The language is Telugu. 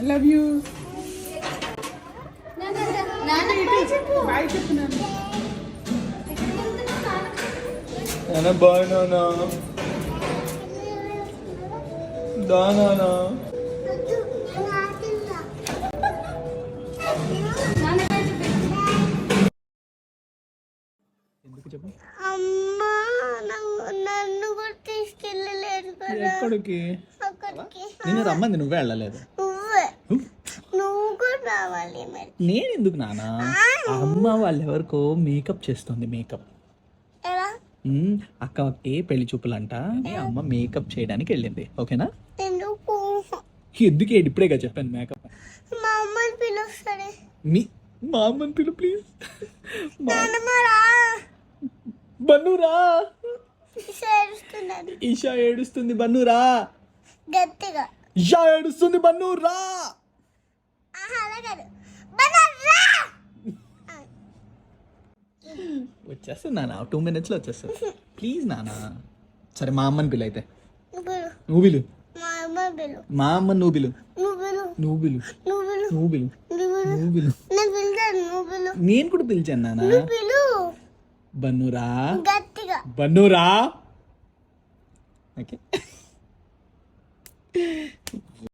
I love you. బాయ్ చెప్పు నాన్న. బాయ్ నాన్న. దా నాన్న. ఎందుకు చెప్పు. అమ్మా నన్ను కూడా తీసుకెళ్ళలేదు కదా. ఎక్కడికి? అక్కడికి నేను రమ్మంది, నువ్వే వెళ్ళలేదు. నువ్వు కూడా రావాలి మరి. నేను ఎందుకు నానా? అమ్మ వాళ్ళు ఎవరికో మేకప్ చేస్తుంది. మేకప్ ఎలా? అక్కకి పెళ్లి చూపులంట. అమ్మ మేకప్ చేయడానికి వెళ్ళింది. ఓకేనా? ఎందుకు? ఎందుకే ఇప్పుడేగా చెప్పాను మేకప్. మా అమ్మని పిలుస్తాడే. మా అమ్మని పిలు ప్లీజ్. నాన్నమ్మరా బన్నురా. ఏడుస్తున్నది. ఈషా ఏడుస్తుంది. బన్నురా. గట్టిగా. ఈషా ఏడుస్తుంది. బన్నురా. వచ్చేస్తుంది నాన్న, 2 minutes లో వచ్చేస్తుంది. ప్లీజ్ నాన్న. సరే మా అమ్మని పిలు అయితే. నువ్వు పిలు. మా అమ్మ పిలు. మా అమ్మ నువ్వు పిలు. నువ్వు పిలు. నువ్వు పిలు. నువ్వు పిలు. నువ్వు పిలు. నువ్వు పిలు. నేను పిలుతాను. నువ్వు పిలు. నేను కూడా పిలిచాను నాన్న. నువ్వు పిలు. బన్నురా. గట్టిగా. బన్నురా. ఓకే.